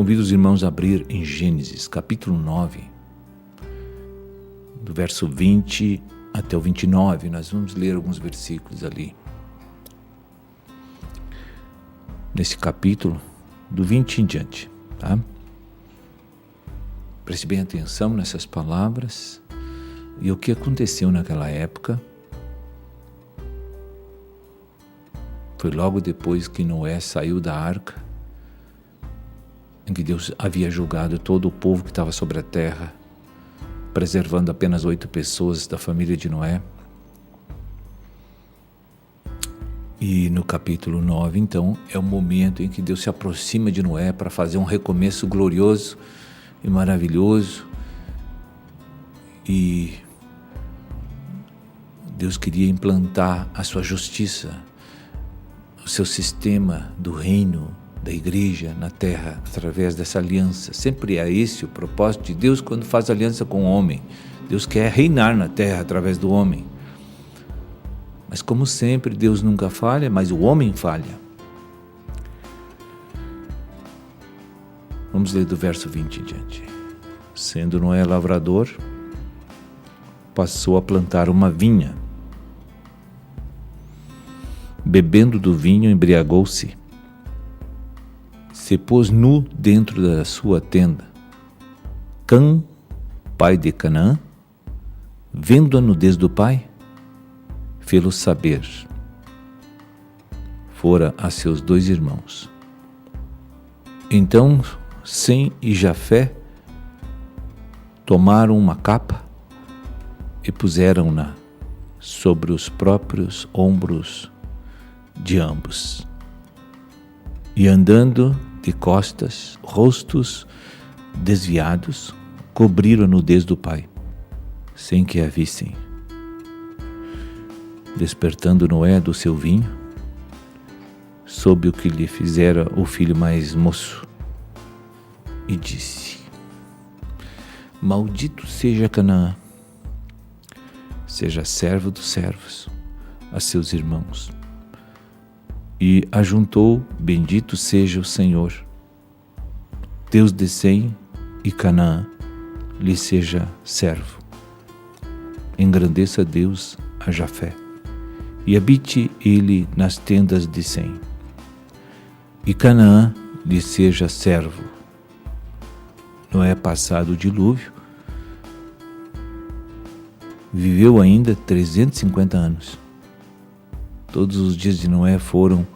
Convido os irmãos a abrir em Gênesis, capítulo 9, do verso 20 até o 29. Nós vamos ler alguns versículos ali. Nesse capítulo, do 20 em diante, tá? Preste bem atenção nessas palavras e o que aconteceu naquela época. Foi logo depois que Noé saiu da arca, em que Deus havia julgado todo o povo que estava sobre a terra, preservando apenas 8 pessoas da família de Noé. E no capítulo 9, então, é o momento em que Deus se aproxima de Noé para fazer um recomeço glorioso e maravilhoso. E Deus queria implantar a sua justiça, o seu sistema do reino, da igreja na terra, através dessa aliança. Sempre é esse o propósito de Deus quando faz aliança com o homem. Deus quer reinar na terra através do homem. Mas como sempre, Deus nunca falha, mas o homem falha. Vamos ler do verso 20 em diante. Sendo Noé lavrador, passou a plantar uma vinha. Bebendo do vinho, embriagou-se. Se pôs nu dentro da sua tenda. Cã, pai de Canaã, vendo a nudez do pai, fê-lo saber. Fora a seus 2 irmãos. Então Sem e Jafé tomaram uma capa e puseram-na sobre os próprios ombros de ambos. E andando de costas, rostos desviados, cobriram a nudez do pai, sem que a vissem. Despertando Noé do seu vinho, soube o que lhe fizera o filho mais moço, e disse: Maldito seja Canaã, seja servo dos servos a seus irmãos. E ajuntou: Bendito seja o Senhor, Deus de Sem, e Canaã lhe seja servo. Engrandeça Deus a Jafé, e habite ele nas tendas de Sem, e Canaã lhe seja servo. Noé, passado o dilúvio, viveu ainda 350 anos. Todos os dias de Noé foram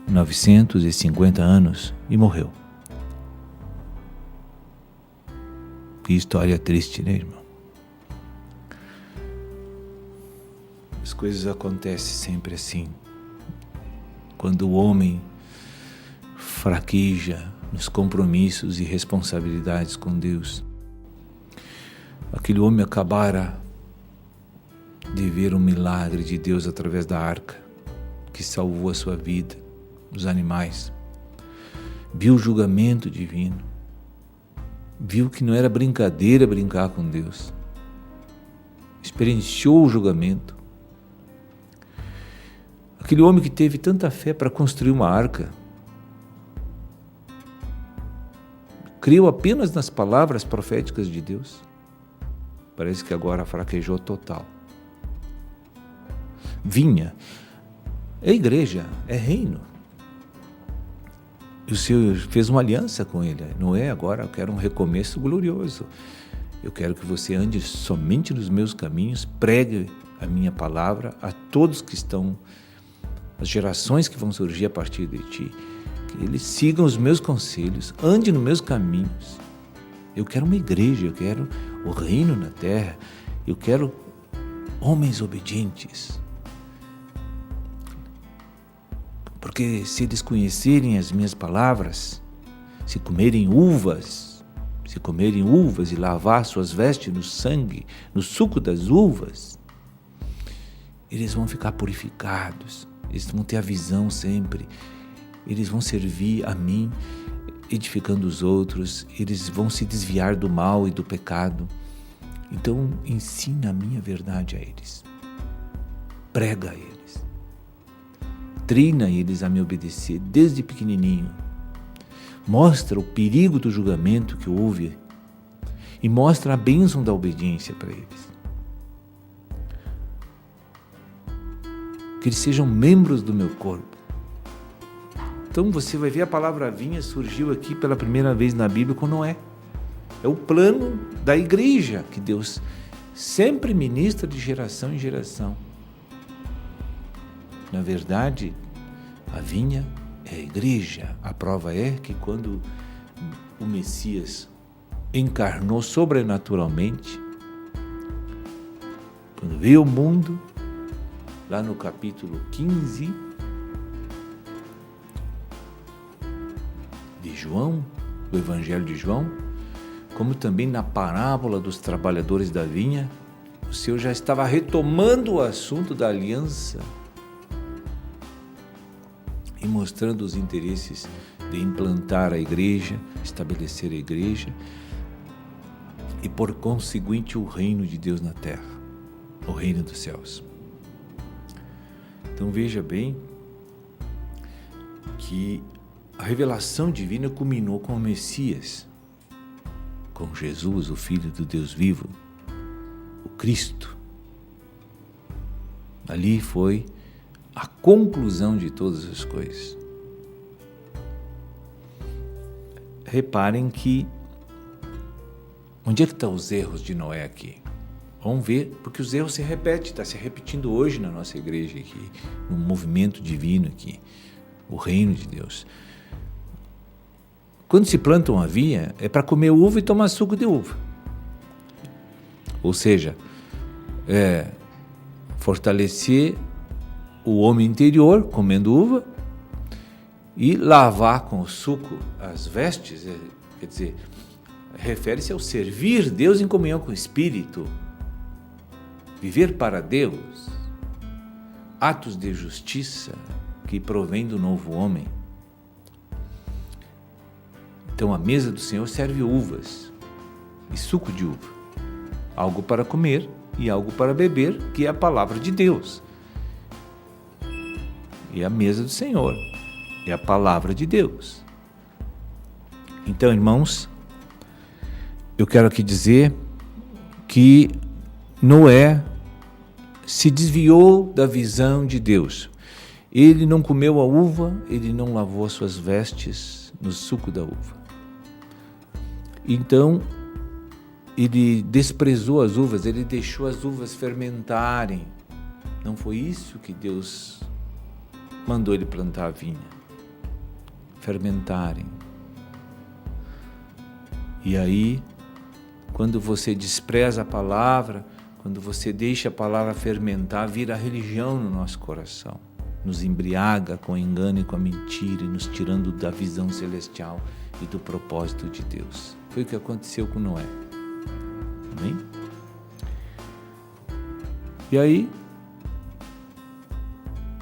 950 anos e morreu. Que história triste, né, irmão? As coisas acontecem sempre assim. Quando o homem fraqueja nos compromissos e responsabilidades com Deus. Aquele homem acabara de ver um milagre de Deus através da arca, que salvou a sua vida, dos animais. Viu o julgamento divino. Viu que não era brincadeira brincar com Deus. Experienciou o julgamento. Aquele homem que teve tanta fé para construir uma arca, creu apenas nas palavras proféticas de Deus. Parece que agora fraquejou total. Vinha é igreja, é reino. E o Senhor fez uma aliança com ele. Noé, agora eu quero um recomeço glorioso. Eu quero que você ande somente nos meus caminhos, pregue a minha palavra a todos que estão, as gerações que vão surgir a partir de ti, que eles sigam os meus conselhos, ande nos meus caminhos. Eu quero uma igreja, eu quero o reino na terra, eu quero homens obedientes. Porque se eles conhecerem as minhas palavras, se comerem uvas e lavar suas vestes no sangue, no suco das uvas, eles vão ficar purificados, eles vão ter a visão sempre, eles vão servir a mim, edificando os outros, eles vão se desviar do mal e do pecado. Então ensina a minha verdade a eles, prega a eles, treina eles a me obedecer desde pequenininho, mostra o perigo do julgamento que houve e mostra a bênção da obediência para eles. Que eles sejam membros do meu corpo. Então você vai ver a palavra vinha surgiu aqui pela primeira vez na Bíblia com Noé. É o plano da igreja que Deus sempre ministra de geração em geração. Na verdade, a vinha é a igreja. A prova é que quando o Messias encarnou sobrenaturalmente, quando veio ao mundo, lá no capítulo 15 de João, do Evangelho de João, como também na parábola dos trabalhadores da vinha, o Senhor já estava retomando o assunto da aliança e mostrando os interesses de implantar a igreja, estabelecer a igreja e, por conseguinte, o reino de Deus na terra, o reino dos céus. Então veja bem que a revelação divina culminou com o Messias, com Jesus, o Filho do Deus vivo, o Cristo. Ali foi a conclusão de todas as coisas. Reparem que onde é que estão os erros de Noé aqui? Vamos ver, porque os erros se repetem, está se repetindo hoje na nossa igreja aqui, no movimento divino aqui, o reino de Deus. Quando se planta uma vinha, é para comer uva e tomar suco de uva. Ou seja, fortalecer o homem interior, comendo uva, e lavar com o suco as vestes, quer dizer, refere-se ao servir Deus em comunhão com o Espírito, viver para Deus, atos de justiça que provém do novo homem. Então a mesa do Senhor serve uvas e suco de uva, algo para comer e algo para beber, que é a palavra de Deus. E a mesa do Senhor é a palavra de Deus. Então, irmãos, eu quero aqui dizer que Noé se desviou da visão de Deus. Ele não comeu a uva, ele não lavou as suas vestes no suco da uva. Então, ele desprezou as uvas, ele deixou as uvas fermentarem. Não foi isso que Deus mandou ele plantar a vinha. Fermentarem. E aí, quando você despreza a palavra, quando você deixa a palavra fermentar, vira religião no nosso coração. Nos embriaga com o engano e com a mentira, e nos tirando da visão celestial e do propósito de Deus. Foi o que aconteceu com Noé. Amém? E aí,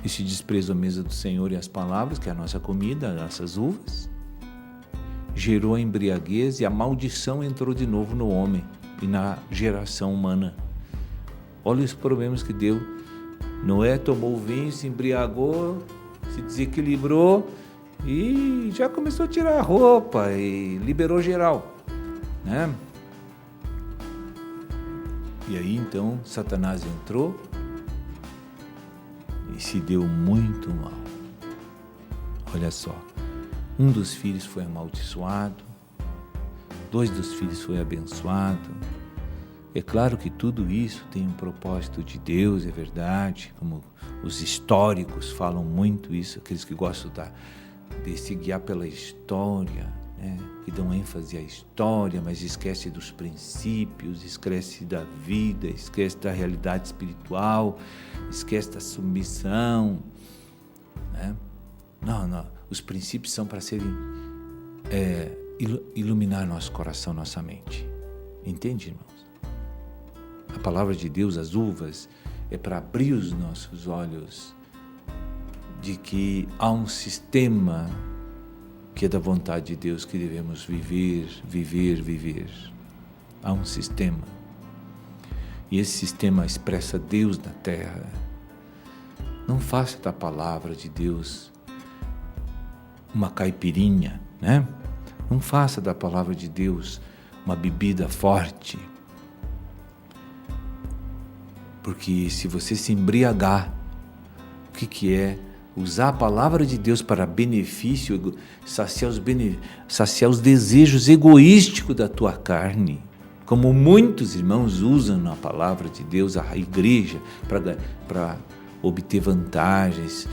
esse desprezo à mesa do Senhor e às palavras, que é a nossa comida, as nossas uvas, gerou a embriaguez e a maldição entrou de novo no homem e na geração humana. Olha os problemas que deu. Noé tomou o vinho, se embriagou, se desequilibrou e já começou a tirar a roupa e liberou geral, né? E aí então Satanás entrou e se deu muito mal. Olha só, um dos filhos foi amaldiçoado, 2 dos filhos foi abençoado. É claro que tudo isso tem um propósito de Deus, é verdade, como os históricos falam muito isso, aqueles que gostam de se guiar pela história, né? Que dão ênfase à história, mas esquece dos princípios, esquece da vida, esquece da realidade espiritual, esquece da submissão, né? Não, os princípios são para serem iluminar nosso coração, nossa mente. Entende, irmãos? A palavra de Deus, as uvas, é para abrir os nossos olhos de que há um sistema que é da vontade de Deus que devemos viver. Há um sistema. E esse sistema expressa Deus na terra. Não faça da palavra de Deus uma caipirinha, né? Não faça da palavra de Deus uma bebida forte. Porque se você se embriagar, o que é? Usar a palavra de Deus para benefício, saciar os desejos egoísticos da tua carne. Como muitos irmãos usam a palavra de Deus, a igreja, para obter vantagens,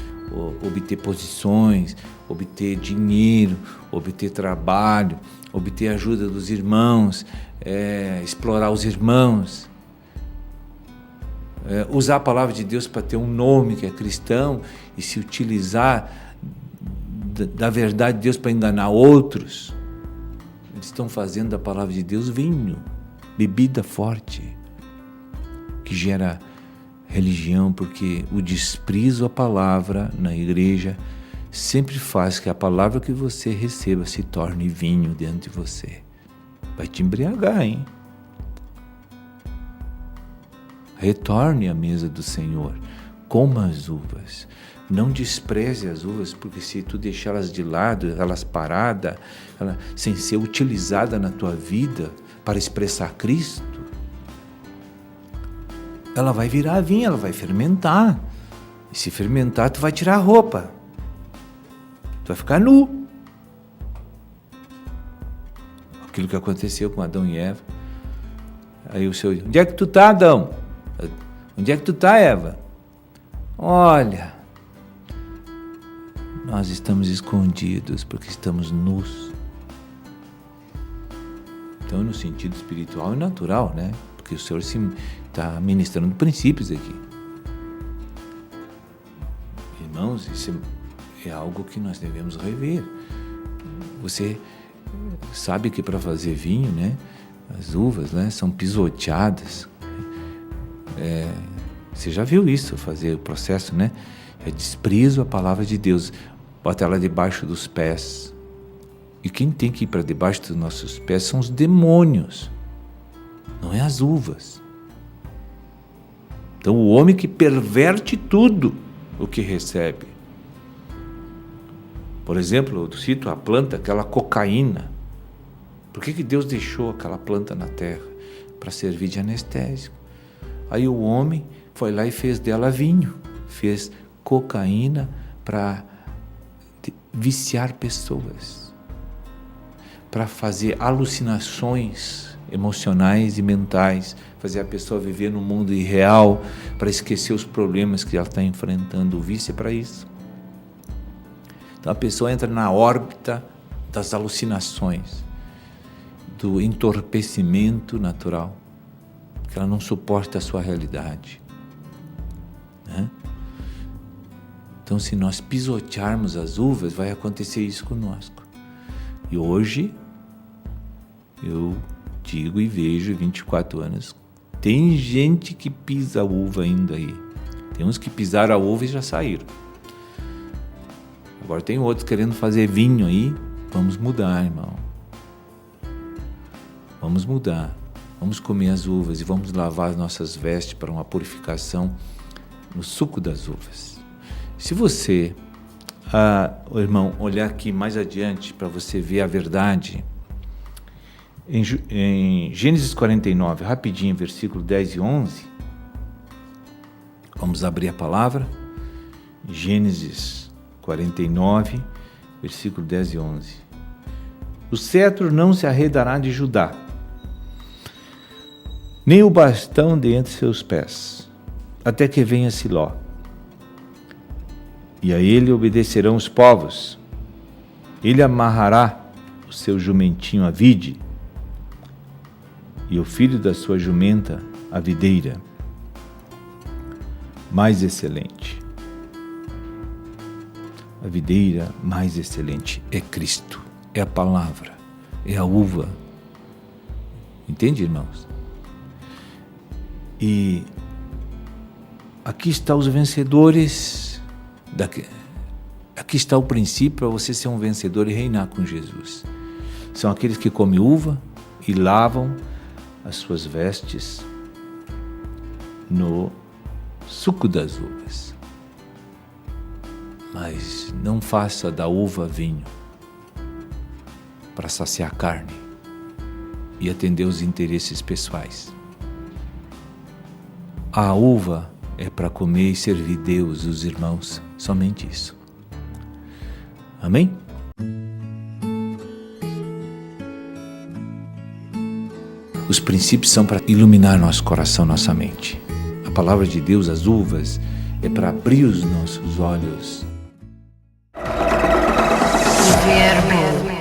obter posições, obter dinheiro, obter trabalho, obter ajuda dos irmãos, explorar os irmãos. Usar a palavra de Deus para ter um nome que é cristão e se utilizar da verdade de Deus para enganar outros. Eles estão fazendo da palavra de Deus vinho, bebida forte, que gera religião, porque o desprezo à palavra na igreja sempre faz que a palavra que você receba se torne vinho dentro de você. Vai te embriagar, hein? Retorne à mesa do Senhor, coma as uvas, não despreze as uvas, porque se tu deixá-las de lado, elas paradas, sem ser utilizada na tua vida para expressar Cristo, ela vai virar vinho, ela vai fermentar, e se fermentar tu vai tirar a roupa, tu vai ficar nu. Aquilo que aconteceu com Adão e Eva. Aí o Senhor, onde é que tu tá, Adão? Onde é que tu está, Eva? Olha, nós estamos escondidos porque estamos nus. Então, no sentido espiritual e natural, né? Porque o Senhor está ministrando princípios aqui. Irmãos, isso é algo que nós devemos rever. Você sabe que para fazer vinho, né? As uvas, né? São pisoteadas. Você já viu isso, fazer o processo, né? É desprezo à palavra de Deus, bota ela debaixo dos pés. E quem tem que ir para debaixo dos nossos pés são os demônios, não é as uvas. Então o homem que perverte tudo o que recebe. Por exemplo, eu cito a planta, aquela cocaína. Por que Deus deixou aquela planta na terra? Para servir de anestésico. Aí o homem foi lá e fez dela vinho, fez cocaína para viciar pessoas, para fazer alucinações emocionais e mentais, fazer a pessoa viver no mundo irreal, para esquecer os problemas que ela está enfrentando. O vício é para isso. Então a pessoa entra na órbita das alucinações, do entorpecimento natural, que ela não suporta a sua realidade, né? Então, se nós pisotearmos as uvas, vai acontecer isso conosco. E hoje, eu digo e vejo, 24 anos, tem gente que pisa a uva ainda aí. Tem uns que pisaram a uva e já saíram. Agora tem outros querendo fazer vinho aí. Vamos mudar, irmão. Vamos mudar. Vamos comer as uvas e vamos lavar as nossas vestes para uma purificação no suco das uvas. Se você, irmão, olhar aqui mais adiante para você ver a verdade, em Gênesis 49, rapidinho, versículo 10 e 11, vamos abrir a palavra, Gênesis 49, versículo 10 e 11. O cetro não se arredará de Judá, nem o bastão de entre seus pés, até que venha Siló. E a ele obedecerão os povos. Ele amarrará o seu jumentinho à vide, e o filho da sua jumenta à videira mais excelente. A videira mais excelente é Cristo, é a palavra, é a uva. Entende, irmãos? E aqui estão os vencedores, aqui está o princípio para você ser um vencedor e reinar com Jesus. São aqueles que comem uva e lavam as suas vestes no suco das uvas. Mas não faça da uva vinho. para saciar a carne e atender os interesses pessoais. A uva é para comer e servir Deus e os irmãos, somente isso. Amém? Os princípios são para iluminar nosso coração, nossa mente. A palavra de Deus, as uvas, é para abrir os nossos olhos. Verbo.